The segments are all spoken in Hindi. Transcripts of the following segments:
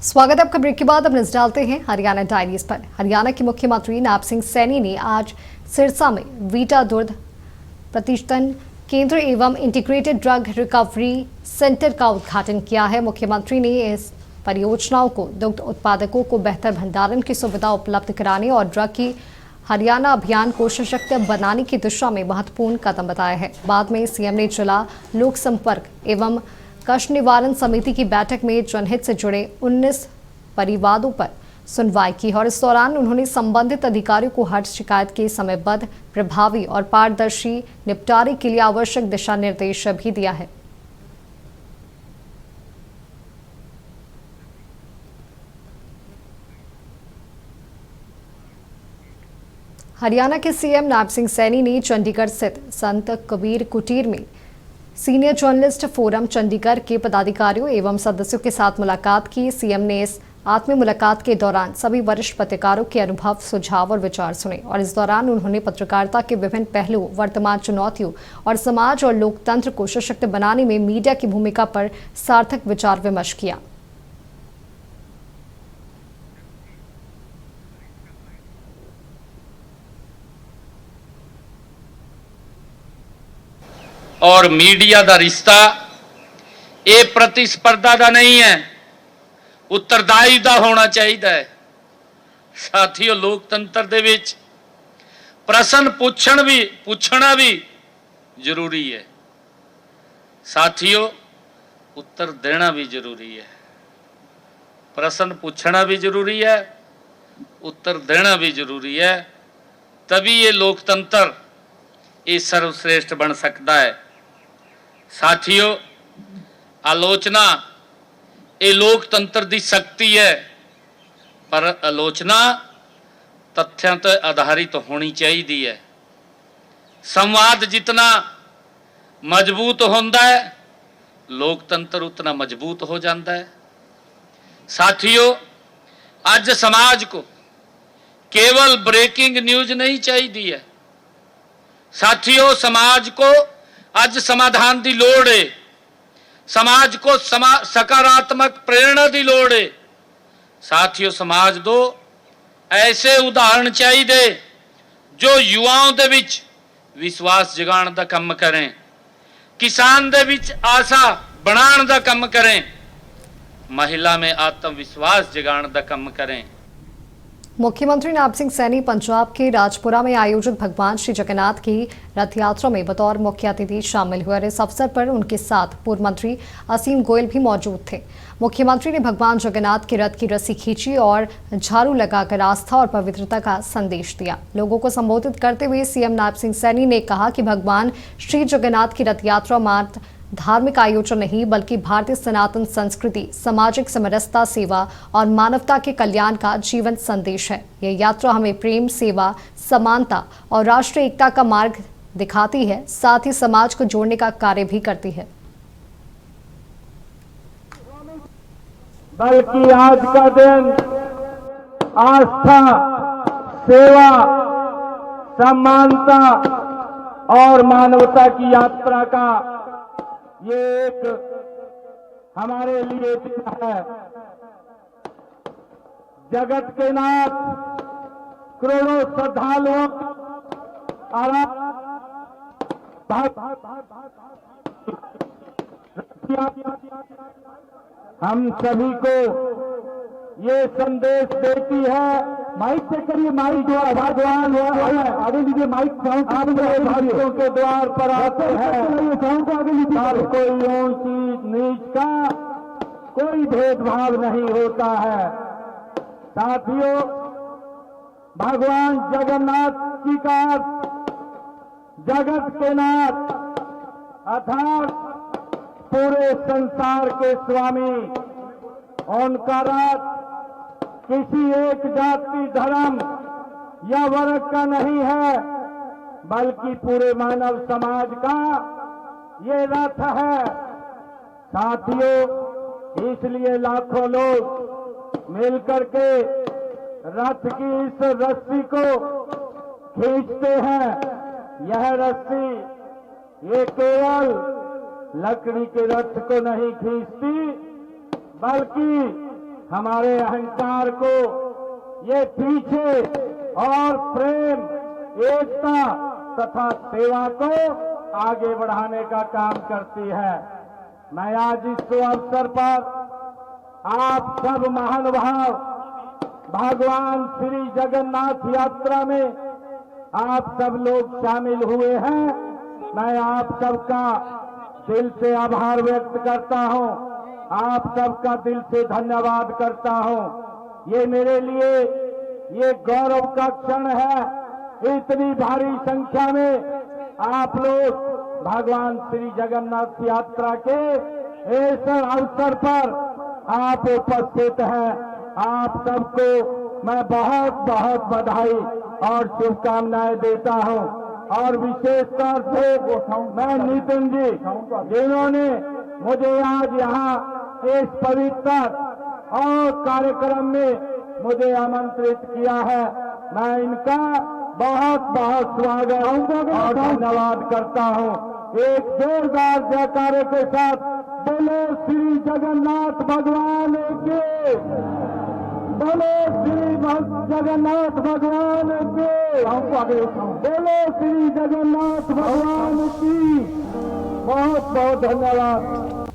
स्वागत है आपका। ब्रेक के बाद अब नजर डालते हैं हरियाणा डायरीज पर। हरियाणा के मुख्यमंत्री नायब सिंह सैनी ने आज सिरसा में वीटा दुग्ध प्रतिष्ठान केंद्र एवं इंटीग्रेटेड ड्रग रिकवरी सेंटर का उद्घाटन किया है। मुख्यमंत्री ने इस परियोजनाओं को दुग्ध उत्पादकों को बेहतर भंडारण की सुविधा उपलब्ध कराने और ड्रग की हरियाणा अभियान को सशक्त बनाने की दिशा में महत्वपूर्ण कदम बताया है। बाद में सीएम ने जिला लोक संपर्क एवं कष्ट निवारण समिति की बैठक में जनहित से जुड़े 19 परिवादों पर सुनवाई की और इस दौरान उन्होंने संबंधित अधिकारियों को हर शिकायत के समयबद्ध, प्रभावी और पारदर्शी निपटारे के लिए आवश्यक दिशा निर्देश भी दिया है। हरियाणा के सीएम नायब सिंह सैनी ने चंडीगढ़ स्थित संत कबीर कुटीर में सीनियर जर्नलिस्ट फोरम चंडीगढ़ के पदाधिकारियों एवं सदस्यों के साथ मुलाकात की। सीएम ने इस आत्मीय मुलाकात के दौरान सभी वरिष्ठ पत्रकारों के अनुभव, सुझाव और विचार सुने और इस दौरान उन्होंने पत्रकारिता के विभिन्न पहलुओं, वर्तमान चुनौतियों और समाज और लोकतंत्र को सशक्त बनाने में मीडिया की भूमिका पर सार्थक विचार विमर्श किया। और मीडिया का रिश्ता ये प्रतिस्पर्धा का नहीं है, उत्तरदायी का होना चाहिए। साथियों, लोकतंत्र दे विच प्रश्न पूछना भी जरूरी है। साथियों, उत्तर देना भी जरूरी है। प्रश्न पूछना भी जरूरी है, उत्तर देना भी जरूरी है। तभी ये लोकतंत्र ये सर्वश्रेष्ठ बन सकता है। साथियों, आलोचना ये लोकतंत्र की शक्ति है, पर आलोचना तथ्यों पर आधारित होनी चाहिए है। संवाद जितना मजबूत होता है, लोकतंत्र उतना मजबूत हो जाता है। साथियों, आज समाज को केवल ब्रेकिंग न्यूज नहीं चाहिए है। साथियों, समाज को आज समाधान की लोड़ है। समाज को सकारात्मक प्रेरणा की लोड़ है। साथियों, समाज दो ऐसे उदाहरण चाहिए जो युवाओं दे विच विश्वास जगाने का काम करें, किसान दे विच आशा बनाने का काम करें, महिला में आत्मविश्वास जगाने का काम करें। मुख्यमंत्री नायब सिंह सैनी पंजाब के राजपुरा में आयोजित भगवान श्री जगन्नाथ की रथ यात्रा में बतौर मुख्य अतिथि शामिल हुए और इस अवसर पर उनके साथ पूर्व मंत्री असीम गोयल भी मौजूद थे। मुख्यमंत्री ने भगवान जगन्नाथ की रथ की रस्सी खींची और झाड़ू लगाकर आस्था और पवित्रता का संदेश दिया। लोगों को संबोधित करते हुए सीएम नायब सिंह सैनी ने कहा कि भगवान श्री जगन्नाथ की रथ यात्रा मात्र धार्मिक आयोजन नहीं बल्कि भारतीय सनातन संस्कृति, सामाजिक समरसता, सेवा और मानवता के कल्याण का जीवन संदेश है। यह यात्रा हमें प्रेम, सेवा, समानता और राष्ट्रीय एकता का मार्ग दिखाती है, साथ ही समाज को जोड़ने का कार्य भी करती है। बल्कि आज का दिन आस्था, सेवा, समानता और मानवता की यात्रा का ये एक हमारे लिए दिन है। जगत के नाथ करोड़ों श्रद्धालुओं हम सभी को ये संदेश देती है। माइक चेक करिए, माइक जो भगवान आगे लीजिए, माइक भक्तों के द्वार पर आते हैं। हर कोई ऊंच नीच का कोई भेदभाव नहीं होता है। साथियों, भगवान जगन्नाथ जी का जगत के नाथ अर्थात पूरे संसार के स्वामी, उनका रथ किसी एक जाति, धर्म या वर्ग का नहीं है बल्कि पूरे मानव समाज का ये रथ है। साथियों, इसलिए लाखों लोग मिलकर के रथ की इस रस्सी को खींचते हैं। यह रस्सी ये केवल लकड़ी के रथ को नहीं खींचती बल्कि हमारे अहंकार को ये पीछे और प्रेम, एकता तथा सेवा को आगे बढ़ाने का काम करती है। मैं आज इस अवसर पर आप सब महानुभाव भगवान श्री जगन्नाथ यात्रा में आप सब लोग शामिल हुए हैं। मैं आप सबका दिल से आभार व्यक्त करता हूं, आप सबका दिल से धन्यवाद करता हूं। ये मेरे लिए ये गौरव का क्षण है, इतनी भारी संख्या में आप लोग भगवान श्री जगन्नाथ यात्रा के इस अवसर पर आप उपस्थित हैं। आप सबको मैं बहुत बहुत बधाई और शुभकामनाएं देता हूं। और विशेष तौर से मैं नितिन जी, जिन्होंने मुझे आज यहाँ इस पवित्र और कार्यक्रम में मुझे आमंत्रित किया है, मैं इनका बहुत बहुत स्वागत और धन्यवाद करता हूँ। एक जोरदार जयकारे के साथ बोलो श्री जगन्नाथ भगवान के, बोलो श्री जगन्नाथ भगवान के, बोलो श्री जगन्नाथ भगवान की। बहुत बहुत धन्यवाद।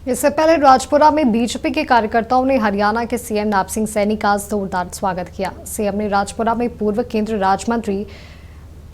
इससे पहले राजपुरा में बीजेपी के कार्यकर्ताओं ने हरियाणा के सीएम नायब सिंह सैनी का जोरदार स्वागत किया। सीएम ने राजपुरा में पूर्व केंद्रीय राज्य मंत्री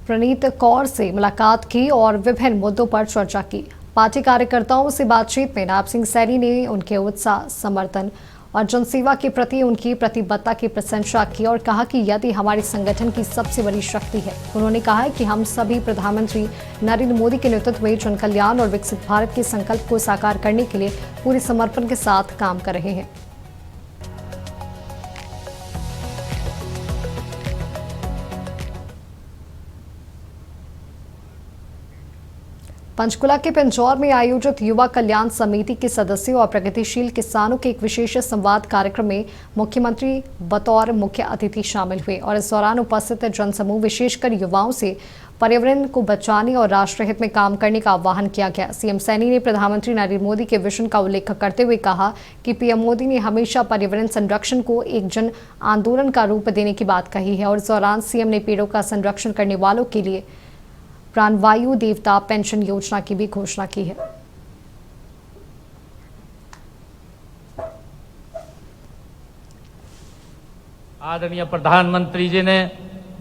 प्रणीत कौर से मुलाकात की और विभिन्न मुद्दों पर चर्चा की। पार्टी कार्यकर्ताओं से बातचीत में नायब सिंह सैनी ने उनके उत्साह, समर्थन और जनसेवा के प्रति उनकी प्रतिबद्धता की प्रशंसा की और कहा कि यदि हमारे संगठन की सबसे बड़ी शक्ति है। उन्होंने कहा है कि हम सभी प्रधानमंत्री नरेंद्र मोदी के नेतृत्व में जन कल्याण और विकसित भारत के संकल्प को साकार करने के लिए पूरे समर्पण के साथ काम कर रहे हैं। पंचकुला के पिंजौर में आयोजित युवा कल्याण समिति के सदस्यों और प्रगतिशील किसानों के एक विशेष संवाद कार्यक्रम में मुख्यमंत्री बतौर मुख्य अतिथि शामिल हुए और इस दौरान उपस्थित जनसमूह विशेषकर युवाओं से पर्यावरण को बचाने और राष्ट्र हित में काम करने का आह्वान किया गया। सीएम सैनी ने प्रधानमंत्री नरेंद्र मोदी के विजन का उल्लेख करते हुए कहा कि पीएम मोदी ने हमेशा पर्यावरण संरक्षण को एक जन आंदोलन का रूप देने की बात कही है और इस दौरान सीएम ने पेड़ों का संरक्षण करने वालों के लिए प्राणवायु देवता पेंशन योजना की भी घोषणा की है। आदरणीय प्रधानमंत्री जी ने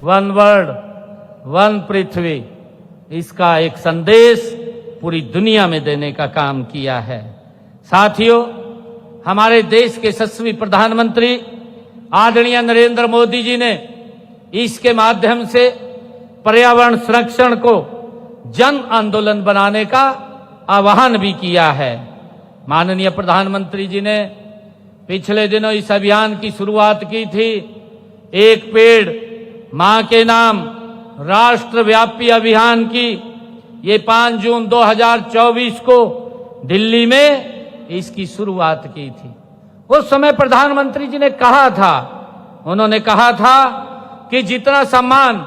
वन वर्ल्ड वन पृथ्वी इसका एक संदेश पूरी दुनिया में देने का काम किया है। साथियों, हमारे देश के यशस्वी प्रधानमंत्री आदरणीय नरेंद्र मोदी जी ने इसके माध्यम से पर्यावरण संरक्षण को जन आंदोलन बनाने का आह्वान भी किया है। माननीय प्रधानमंत्री जी ने पिछले दिनों इस अभियान की शुरुआत की थी। एक पेड़ मां के नाम राष्ट्रव्यापी अभियान की ये 5 जून 2024 को दिल्ली में इसकी शुरुआत की थी। उस समय प्रधानमंत्री जी ने कहा था, उन्होंने कहा था कि जितना सम्मान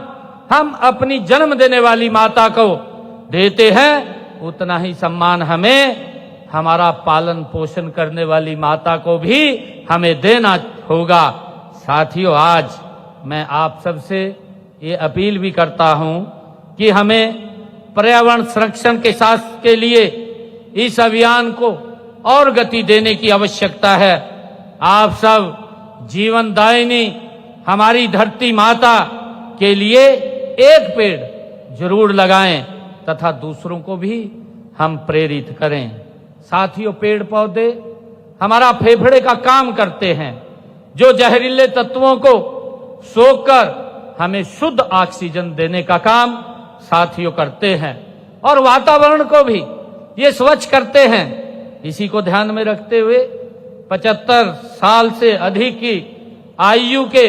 हम अपनी जन्म देने वाली माता को देते हैं उतना ही सम्मान हमें हमारा पालन पोषण करने वाली माता को भी हमें देना होगा। साथियों, आज मैं आप सबसे ये अपील भी करता हूं कि हमें पर्यावरण संरक्षण के साथ के लिए इस अभियान को और गति देने की आवश्यकता है। आप सब जीवनदायिनी हमारी धरती माता के लिए एक पेड़ जरूर लगाएं तथा दूसरों को भी हम प्रेरित करें। साथियों, पेड़ पौधे हमारा फेफड़े का काम करते हैं, जो जहरीले तत्वों को सोखकर हमें शुद्ध ऑक्सीजन देने का काम साथियों करते हैं और वातावरण को भी ये स्वच्छ करते हैं। इसी को ध्यान में रखते हुए 75 साल से अधिक की आयु के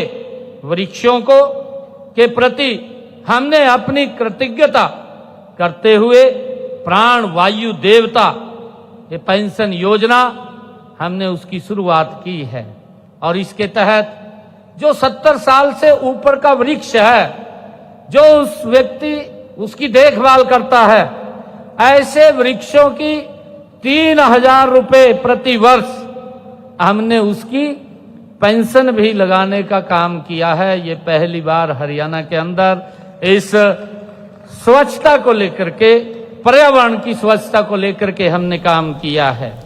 वृक्षों को के प्रति हमने अपनी कृतज्ञता करते हुए प्राण वायु देवता ये पेंशन योजना हमने उसकी शुरुआत की है और इसके तहत जो 70 साल से ऊपर का वृक्ष है, जो उस व्यक्ति उसकी देखभाल करता है, ऐसे वृक्षों की 3000 रुपए प्रति वर्ष हमने उसकी पेंशन भी लगाने का काम किया है। ये पहली बार हरियाणा के अंदर इस स्वच्छता को लेकर के, पर्यावरण की स्वच्छता को लेकर के हमने काम किया है।